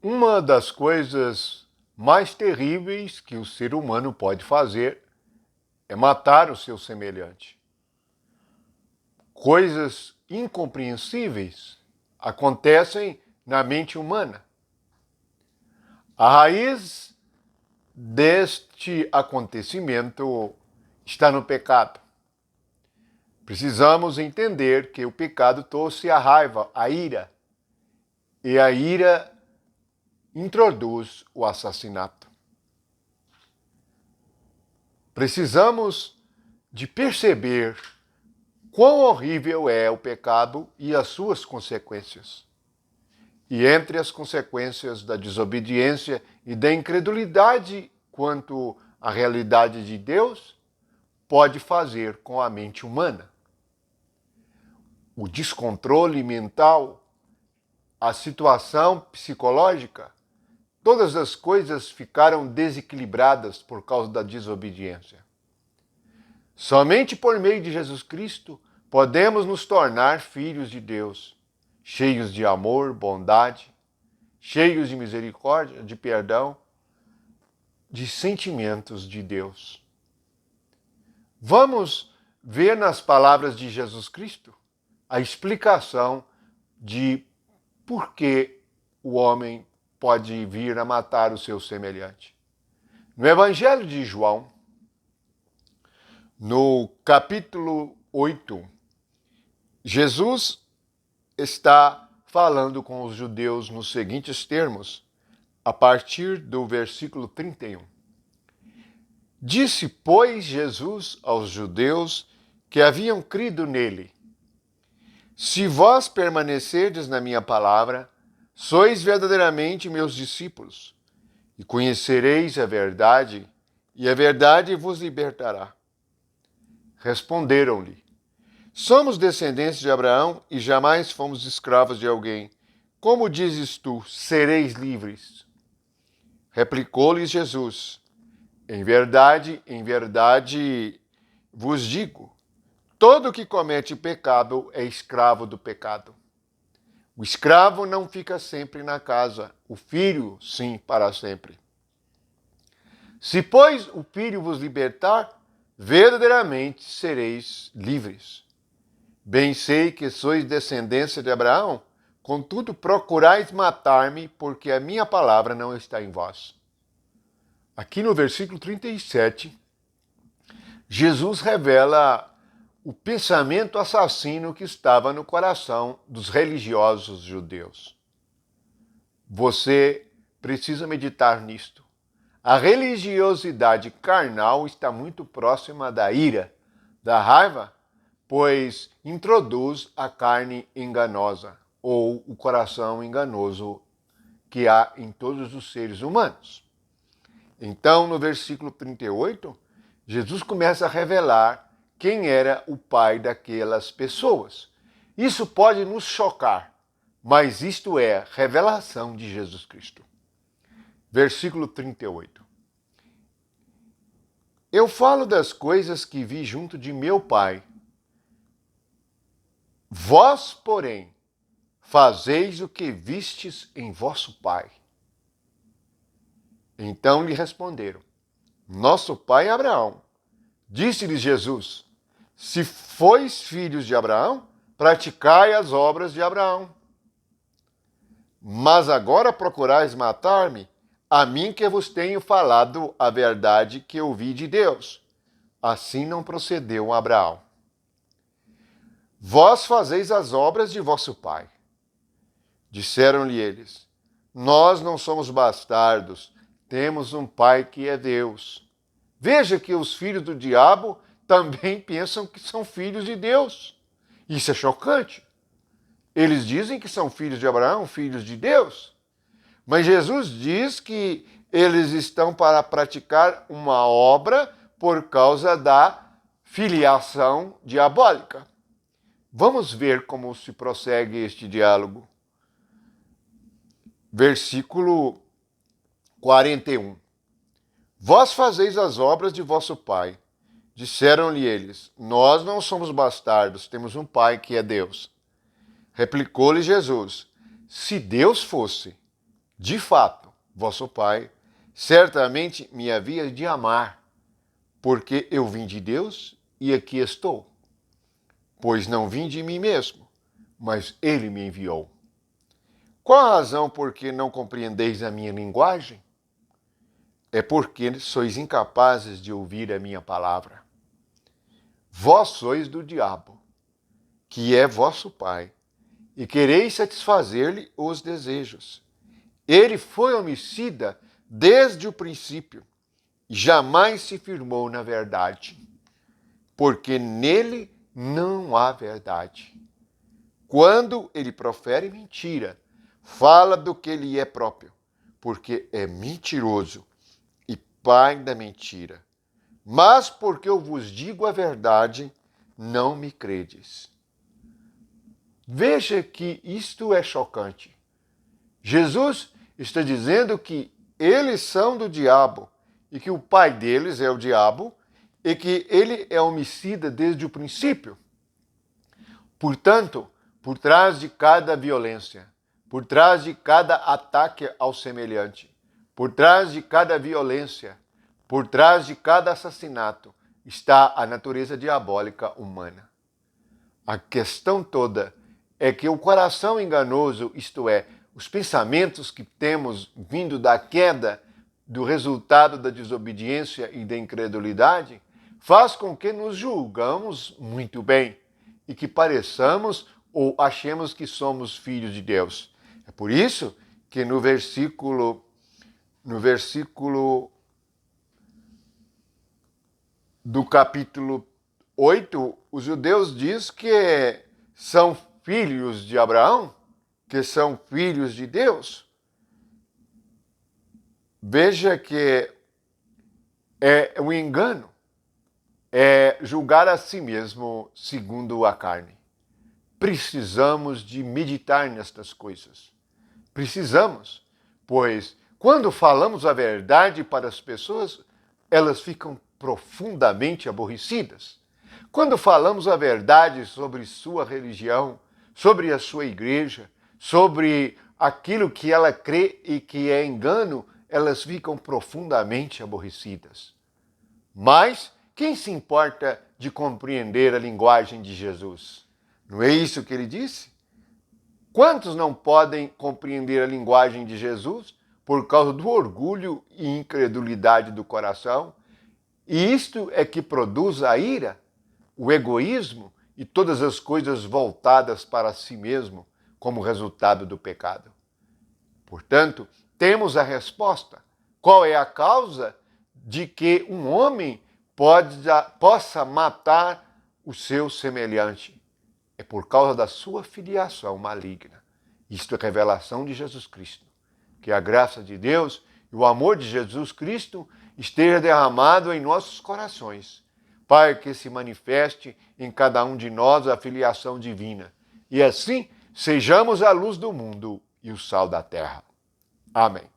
Uma das coisas mais terríveis que o ser humano pode fazer é matar o seu semelhante. Coisas incompreensíveis acontecem na mente humana. A raiz deste acontecimento está no pecado. Precisamos entender que o pecado trouxe a raiva, a ira, e a ira introduz o assassinato. Precisamos de perceber quão horrível é o pecado e as suas consequências. E entre as consequências da desobediência e da incredulidade quanto à realidade de Deus, pode fazer com a mente humana. O descontrole mental, a situação psicológica, todas as coisas ficaram desequilibradas por causa da desobediência. Somente por meio de Jesus Cristo podemos nos tornar filhos de Deus, cheios de amor, bondade, cheios de misericórdia, de perdão, de sentimentos de Deus. Vamos ver nas palavras de Jesus Cristo a explicação de por que o homem pode vir a matar o seu semelhante. No Evangelho de João, no capítulo 8, Jesus está falando com os judeus nos seguintes termos, a partir do versículo 31. Disse, pois, Jesus aos judeus que haviam crido nele: se vós permanecerdes na minha palavra, sois verdadeiramente meus discípulos, e conhecereis a verdade, e a verdade vos libertará. Responderam-lhe: somos descendentes de Abraão e jamais fomos escravos de alguém. Como dizes tu, sereis livres? Replicou-lhes Jesus: em verdade vos digo, todo que comete pecado é escravo do pecado. O escravo não fica sempre na casa, o filho, sim, para sempre. Se, pois, o filho vos libertar, verdadeiramente sereis livres. Bem sei que sois descendência de Abraão, contudo procurais matar-me, porque a minha palavra não está em vós. Aqui no versículo 37, Jesus revela o pensamento assassino que estava no coração dos religiosos judeus. Você precisa meditar nisto. A religiosidade carnal está muito próxima da ira, da raiva, pois introduz a carne enganosa, ou o coração enganoso que há em todos os seres humanos. Então, no versículo 38, Jesus começa a revelar quem era o pai daquelas pessoas. Isso pode nos chocar, mas isto é revelação de Jesus Cristo. Versículo 38. Eu falo das coisas que vi junto de meu pai. Vós, porém, fazeis o que vistes em vosso pai. Então lhe responderam: nosso pai é Abraão. Disse-lhes Jesus: se fois filhos de Abraão, praticai as obras de Abraão. Mas agora procurais matar-me, a mim que vos tenho falado a verdade que ouvi de Deus. Assim não procedeu Abraão. Vós fazeis as obras de vosso pai. Disseram-lhe eles: nós não somos bastardos, temos um pai que é Deus. Veja que os filhos do diabo também pensam que são filhos de Deus. Isso é chocante. Eles dizem que são filhos de Abraão, filhos de Deus. Mas Jesus diz que eles estão para praticar uma obra por causa da filiação diabólica. Vamos ver como se prossegue este diálogo. Versículo 41. Vós fazeis as obras de vosso pai. Disseram-lhe eles: nós não somos bastardos, temos um pai que é Deus. Replicou-lhe Jesus: se Deus fosse, De fato, vosso Pai certamente me havia de amar, porque eu vim de Deus e aqui estou. Pois não vim de mim mesmo, mas ele me enviou. Qual a razão por que não compreendeis a minha linguagem? É porque sois incapazes de ouvir a minha palavra. Vós sois do diabo, que é vosso pai, e quereis satisfazer-lhe os desejos. Ele foi homicida desde o princípio, e jamais se firmou na verdade, porque nele não há verdade. Quando ele profere mentira, fala do que lhe é próprio, porque é mentiroso e pai da mentira. Mas porque eu vos digo a verdade, não me credes. Veja que isto é chocante. Jesus está dizendo que eles são do diabo e que o pai deles é o diabo e que ele é homicida desde o princípio. Portanto, por trás de cada violência, por trás de cada ataque ao semelhante, por trás de cada violência, por trás de cada assassinato, está a natureza diabólica humana. A questão toda é que o coração enganoso, isto é, os pensamentos que temos vindo da queda, do resultado da desobediência e da incredulidade, faz com que nos julgamos muito bem e que pareçamos ou achemos que somos filhos de Deus. É por isso que no versículo do capítulo 8, os judeus diz que são filhos de Abraão, que são filhos de Deus. Veja que é um engano, é julgar a si mesmo segundo a carne. Precisamos de meditar nestas coisas. Precisamos, pois quando falamos a verdade para as pessoas, elas ficam profundamente aborrecidas. Quando falamos a verdade sobre sua religião, sobre a sua igreja, sobre aquilo que ela crê e que é engano, elas ficam profundamente aborrecidas. Mas quem se importa de compreender a linguagem de Jesus? Não é isso que ele disse? Quantos não podem compreender a linguagem de Jesus por causa do orgulho e incredulidade do coração? E isto é que produz a ira, o egoísmo e todas as coisas voltadas para si mesmo como resultado do pecado. Portanto, temos a resposta. Qual é a causa de que um homem possa matar o seu semelhante? É por causa da sua filiação maligna. Isto é revelação de Jesus Cristo. Que a graça de Deus e o amor de Jesus Cristo esteja derramado em nossos corações. Pai, que se manifeste em cada um de nós a filiação divina. E assim, sejamos a luz do mundo e o sal da terra. Amém.